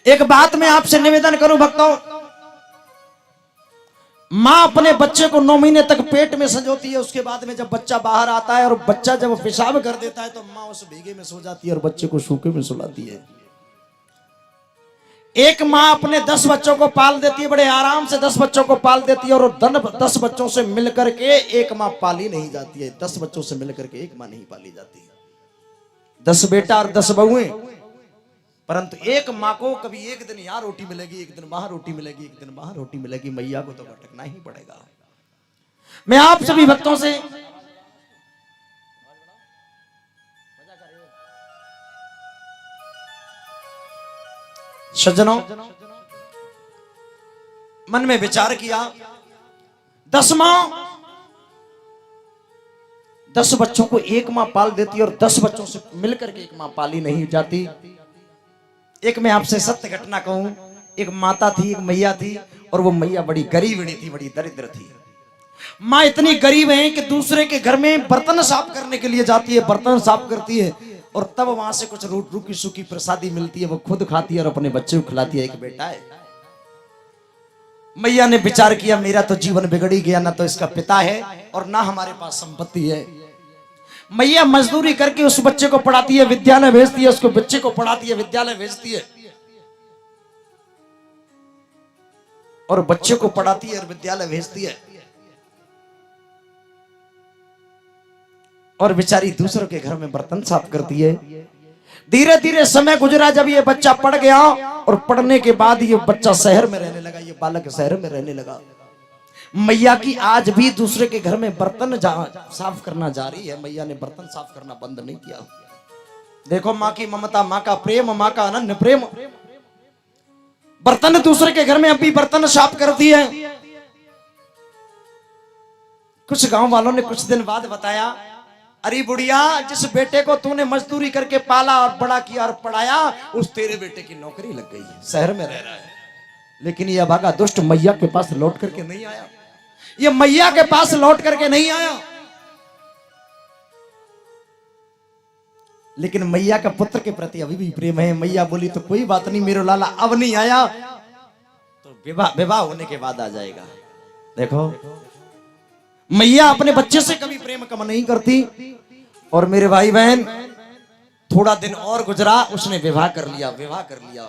एक बात मैं आपसे निवेदन करूं भक्तों, मां अपने बच्चे को 9 महीने तक पेट में संजोती है। उसके बाद में जब बच्चा बाहर आता है और बच्चा जब पेशाब कर देता है तो मां उस भीगे में सो जाती है और बच्चे को सूखे में सुलाती है। एक मां अपने 10 बच्चों को पाल देती है, बड़े आराम से 10 बच्चों को पाल देती है, और 10 बच्चों से मिलकर के एक मां पाली नहीं जाती है। 10 बच्चों से मिलकर के एक मां नहीं पाली जाती है। 10 बेटा और 10 बहुएं, परंतु एक मां को कभी एक दिन यहां रोटी मिलेगी, एक दिन वहां रोटी मिलेगी, एक दिन वहां रोटी मिलेगी। मैया को तो भटकना ही पड़ेगा। मैं आप सभी भक्तों से सज्जनों मन में विचार किया, 10 मां 10 बच्चों को एक मां पाल देती और 10 बच्चों से मिलकर के एक मां पाली नहीं जाती। एक मैं आपसे सत्य घटना कहूं, एक माता थी, एक मैया थी, और वो मैया बड़ी गरीबड़ी थी, बड़ी दरिद्र थी। मां इतनी गरीब है कि दूसरे के घर में बर्तन साफ करने के लिए जाती है, बर्तन साफ करती है, और तब वहां से कुछ रूखी सूखी प्रसादी मिलती है, वो खुद खाती है और अपने बच्चे को खिलाती है। एक बेटा है। मैया ने विचार किया, मेरा तो जीवन बिगड़ ही गया, ना तो इसका पिता है और ना हमारे पास संपत्ति है। मैया मजदूरी करके उस बच्चे को पढ़ाती है, विद्यालय भेजती है, उसको बच्चे को पढ़ाती है, विद्यालय भेजती है, और बच्चे को पढ़ाती है और विद्यालय भेजती है, और बेचारी दूसरों के घर में बर्तन साफ करती है। धीरे धीरे समय गुजरा, जब ये बच्चा पढ़ गया और पढ़ने के बाद ये बच्चा शहर में रहने लगा, ये बालक शहर में रहने लगा। मैया की आज भी दूसरे के घर में बर्तन साफ करना जारी है। मैया ने बर्तन साफ करना बंद नहीं किया। देखो माँ की ममता, माँ का प्रेम, माँ का अनन्य प्रेम। बर्तन दूसरे के घर में अभी बर्तन साफ करती है। कुछ गांव वालों ने कुछ दिन बाद बताया, अरे बुढ़िया, जिस बेटे को तूने मजदूरी करके पाला और बड़ा किया और पढ़ाया, उस तेरे बेटे की नौकरी लग गई है, शहर में रह रहा है। लेकिन यह भागा दुष्ट मैया के पास लौट करके नहीं आया। ये मैया के पास लौट करके नहीं आया। लेकिन मैया का पुत्र के प्रति अभी भी प्रेम है। मैया बोली तो कोई बात नहीं, मेरे लाला अब नहीं आया तो विवाह होने के बाद आ जाएगा। देखो, मैया अपने बच्चे से कभी प्रेम कम नहीं करती। और मेरे भाई बहन, थोड़ा दिन और गुजरा, उसने विवाह कर लिया। विवाह कर लिया,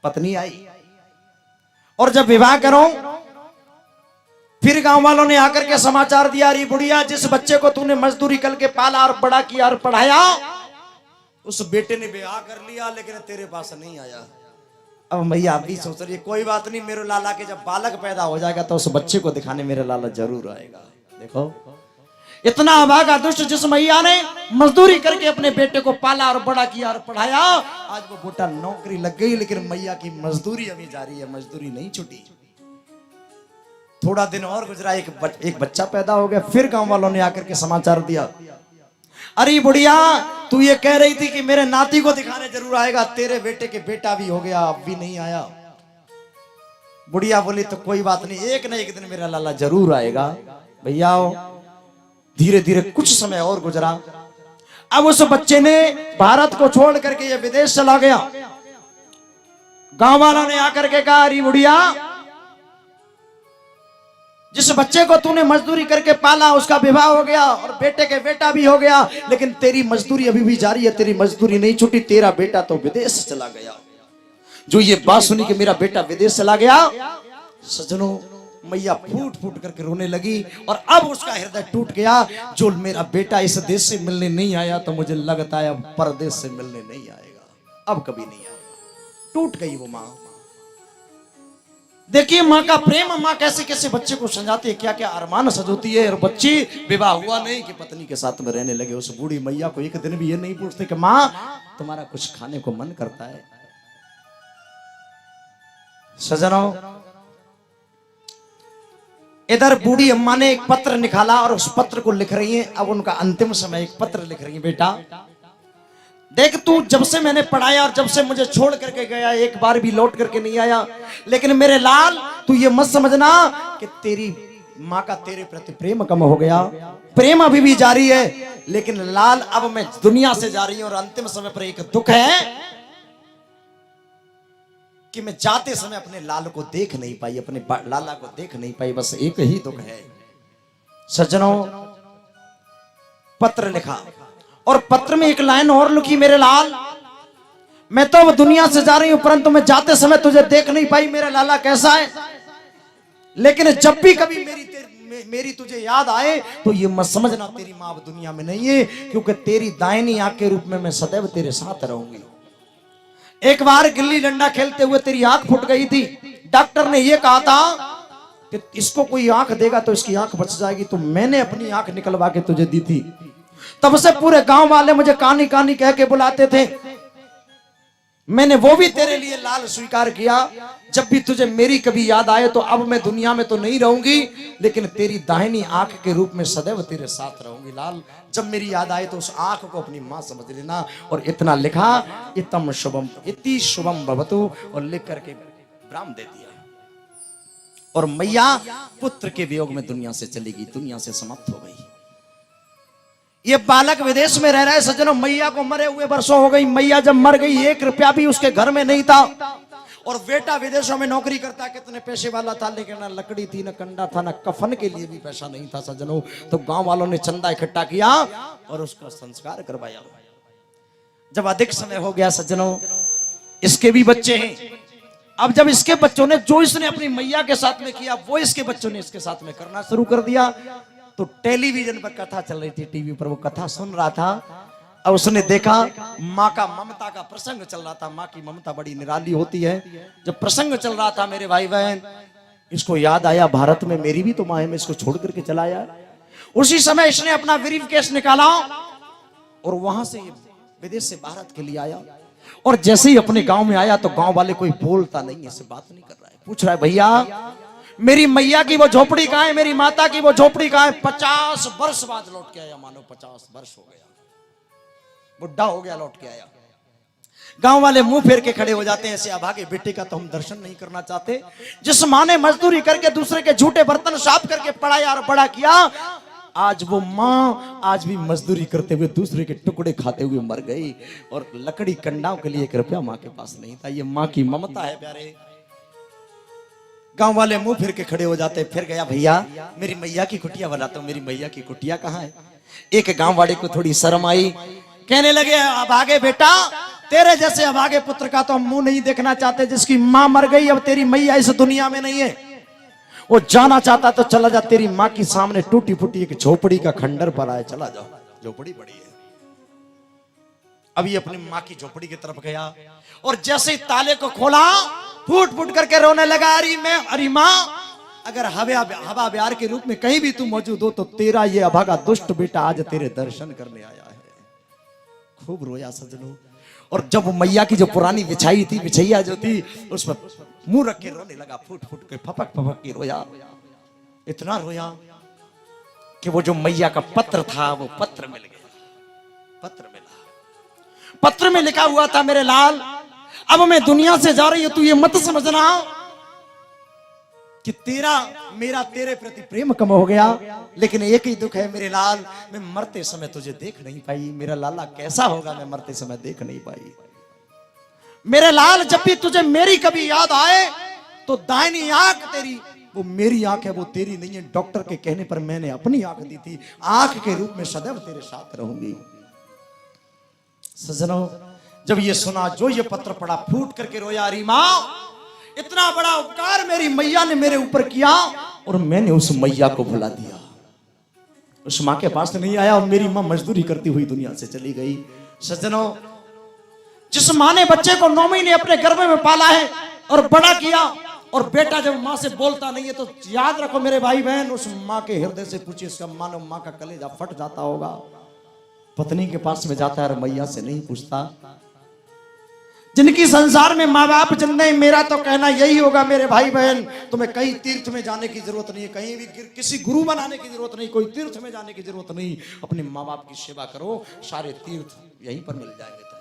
पत्नी आई, और जब विवाह करो फिर गांव वालों ने आकर के समाचार दिया, अरे बुढ़िया, जिस बच्चे को तूने मजदूरी करके पाला और बड़ा किया और पढ़ाया, उस बेटे ने विवाह कर लिया, लेकिन तेरे पास नहीं आया। अब मैया भी सोच रही है, कोई बात नहीं, मेरे लाला के जब बालक पैदा हो जाएगा तो उस बच्चे को दिखाने मेरे लाला जरूर आएगा। देखो, इतना अभागा दुष्ट, जिस मैया ने मजदूरी करके अपने बेटे को पाला और बड़ा किया और पढ़ाया, आज वो बेटा नौकरी लग गई, लेकिन मैया की मजदूरी अभी जारी है, मजदूरी नहीं छूटी। थोड़ा दिन और गुजरा, एक बच्चा पैदा हो गया। फिर गांव वालों ने आकर के समाचार दिया, अरे बुढ़िया, तू ये कह रही थी कि मेरे नाती को दिखाने जरूर आएगा, तेरे बेटे के बेटा भी हो गया, अब भी नहीं आया। बुढ़िया बोली तो कोई बात नहीं, एक न एक दिन मेरा लाला जरूर आएगा। भैया, धीरे धीरे कुछ समय और गुजरा। अब उस बच्चे ने भारत को छोड़ करके ये विदेश चला गया। गांव वालों ने आकर के कहा, अरे बुढ़िया, जिस बच्चे को तूने मजदूरी करके पाला उसका विवाह हो गया और बेटे के बेटा भी हो गया, लेकिन तेरी मजदूरी अभी भी जारी है, तेरी मजदूरी नहीं छूटी, तेरा बेटा तो विदेश चला गया। जो ये बात सुनी कि मेरा बेटा विदेश चला गया, सज्जनों, मैया फूट फूट करके रोने लगी। और अब उसका हृदय टूट गया। जो मेरा बेटा इस देश से मिलने नहीं आया, तो मुझे लगता है अब परदेश से मिलने नहीं आएगा, अब कभी नहीं आएगा। टूट गई वो मां। देखिए मां का प्रेम, मां कैसे कैसे बच्चे को समझाती है, क्या क्या अरमान सजोती है। और बच्ची विवाह हुआ नहीं कि पत्नी के साथ में रहने लगे। उस बूढ़ी मैया को एक दिन भी ये नहीं पूछते कि मां, तुम्हारा कुछ खाने को मन करता है? सजनों, इधर बूढ़ी अम्मा ने एक पत्र निकाला और उस पत्र को लिख रही है। अब उनका अंतिम समय, एक पत्र लिख रही है, बेटा देख, तू जब से मैंने पढ़ाया और जब से मुझे छोड़ करके गया, एक बार भी लौट करके नहीं आया। लेकिन मेरे लाल, तू ये मत समझना कि तेरी माँ का तेरे प्रति प्रेम कम हो गया, प्रेम अभी भी जारी है। लेकिन लाल, अब मैं दुनिया से जा रही हूं और अंतिम समय पर एक दुख है कि मैं जाते समय अपने लाल को देख नहीं पाई, अपने लाला को देख नहीं पाई। बस एक ही दुख है सज्जनों, पत्र लिखा और पत्र में एक लाइन और लिखी, मेरे लाल मैं तो अब दुनिया से जा रही हूं, परंतु मैं जाते समय तुझे देख नहीं पाई। मेरा लाला कैसा है, लेकिन जब भी कभी मेरी तुझे याद आए तो ये मत समझना तेरी मां अब दुनिया में नहीं है, क्योंकि तेरी दाहिनी आंख के रूप में मैं सदैव तेरे साथ रहूंगी। एक बार गिल्ली डंडा खेलते हुए तेरी आंख फूट गई थी, डॉक्टर ने यह कहा था कि इसको कोई आंख देगा तो इसकी आंख बच जाएगी, तो मैंने अपनी आंख निकलवा के तुझे दी थी। तब से पूरे गांव वाले मुझे कानी कानी कह के बुलाते थे, मैंने वो भी तेरे लिए लाल स्वीकार किया। जब भी तुझे मेरी कभी याद आए तो अब मैं दुनिया में तो नहीं रहूंगी, लेकिन तेरी दाहिनी आंख के रूप में सदैव तेरे साथ रहूंगी। लाल जब मेरी याद आए तो उस आंख को अपनी मां समझ लेना। और इतना लिखा, इतम शुभम इति शुभम भवतु, और लिख करके विराम दे दिया। और मैया पुत्र के वियोग में दुनिया से चली गई, दुनिया से समाप्त हो गई। ये बालक विदेश में रह रहा है सज्जनों, मैया को मरे हुए वर्षों हो गई। मैया जब मर गई 1 रुपया भी उसके घर में नहीं था, और बेटा विदेशों में नौकरी करता, कितने पैसे वाला था, लेकिन ना लकड़ी थी, ना कंडा था, ना कफन के लिए भी पैसा नहीं था सज्जनों। तो गांव वालों ने चंदा इकट्ठा किया और उसका संस्कार करवाया। जब अधिक समय हो गया सज्जनों, इसके भी बच्चे हैं। अब जब इसके बच्चों ने जो इसने अपनी मैया के साथ में किया, वो इसके बच्चों ने इसके साथ में करना शुरू कर दिया। तो टेलीविजन पर कथा चल रही थी, टीवी पर वो कथा सुन रहा था। अब उसने देखा माँ का ममता का प्रसंग चल रहा था। माँ की ममता बड़ी निराली होती है। जब प्रसंग चल रहा था मेरे भाई बहन, इसको याद आया भारत में मेरी भी तो माँ है, मैं इसको छोड़ करके चला आया। उसी समय इसने अपना ब्रीफ केस निकाला और वहां से विदेश से भारत के लिए आया। और जैसे ही अपने गांव में आया तो गांव वाले कोई बोलता नहीं है, इससे बात नहीं कर रहा है। पूछ रहा है, भैया मेरी मैया की वो झोपड़ी कहाँ है, मेरी माता की वो झोपड़ी कहाँ है। 50 वर्ष बाद लौट के आया, मानो 50 वर्ष हो गया, बुढ़ा हो गया, लौट के आया। गांव वाले मुंह फेर के खड़े हो जाते हैं, ऐसे अभागे बेटे का तो हम दर्शन नहीं करना चाहते। जिस माँ ने मजदूरी करके दूसरे के झूठे बर्तन साफ करके पढ़ाया और बड़ा किया, आज वो माँ आज भी मजदूरी करते हुए दूसरे के टुकड़े खाते हुए मर गई। और लकड़ी कंडाओं के लिए 1 रुपया माँ के पास नहीं था। ये माँ की ममता है प्यारे। गांव वाले मुंह फिर के खड़े हो जाते। फिर गया, भैया मेरी मैया की कुटिया बनाता हूं, मेरी मैया की कुटिया कहाँ है। एक गांव वाले को थोड़ी शर्म आई, कहने लगे, अभागे बेटा, तेरे जैसे अभागे पुत्र का तो हम मुंह नहीं देखना चाहते, जिसकी माँ मर गई, अब तेरी मैया इस दुनिया में नहीं है। वो जाना चाहता तो चला जा, तेरी माँ की सामने टूटी फूटी एक झोपड़ी का खंडर पर आए, चला जाओ, झोपड़ी बड़ी है। अभी अपनी माँ की झोपड़ी की तरफ गया और जैसे ही ताले को खोला, फूट फूट करके रोने लगा। अरे माँ, अगर हवा ब्यार के रूप में कहीं भी तू मौजूद हो तो तेरा ये अभागा दुष्ट बेटा आज तेरे दर्शन करने आया है। खूब रोया सजनों। और जब मैया की जो पुरानी बिछाई थी, बिछैया जो थी, उस पर मुंह रख के रोने लगा, फूट फूट के फपक फपक के रोया। इतना रोया कि वो जो मैया का पत्र था वो पत्र मिल गया। पत्र मिला, पत्र में लिखा हुआ था, मेरे लाल अब मैं दुनिया से जा रही हूं, तू ये मत समझना कि मेरा तेरे प्रति प्रेम कम हो गया, लेकिन एक ही दुख है मेरे लाल, मैं मरते समय तुझे देख नहीं पाई। मेरा लाला कैसा होगा, मैं मरते समय देख नहीं पाई। मेरे लाल जब भी तुझे मेरी कभी याद आए तो दाहिनी आंख तेरी, वो मेरी आंख है, वो तेरी नहीं है। डॉक्टर के कहने पर मैंने अपनी आंख दी थी, आंख के रूप में सदैव तेरे साथ रहूंगी। सजनों, जब ये सुना, जो ये पत्र पढ़ा, फूट करके रोया। अरे माँ, इतना बड़ा उपकार मेरी मैया ने मेरे ऊपर किया और मैंने उस मैया को भुला दिया, उस माँ के पास नहीं आया और मेरी माँ मजदूरी करती हुई दुनिया से चली गई। सज्जनों, जिस माँ ने बच्चे को 9 महीने अपने गर्भ में पाला है और बड़ा किया, और बेटा जब माँ से बोलता नहीं है तो याद रखो मेरे भाई बहन, उस माँ के हृदय से पूछिए, इसका मानो माँ का कलेजा फट जाता होगा। पत्नी के पास में जाता है, मैया से नहीं पूछता। जिनकी संसार में माँ बाप जिंदे, मेरा तो कहना यही होगा मेरे भाई बहन, तुम्हें कहीं तीर्थ में जाने की जरूरत नहीं है, कहीं भी किसी गुरु बनाने की जरूरत नहीं, कोई तीर्थ में जाने की जरूरत नहीं। अपने माँ बाप की सेवा करो, सारे तीर्थ यहीं पर मिल जाएंगे।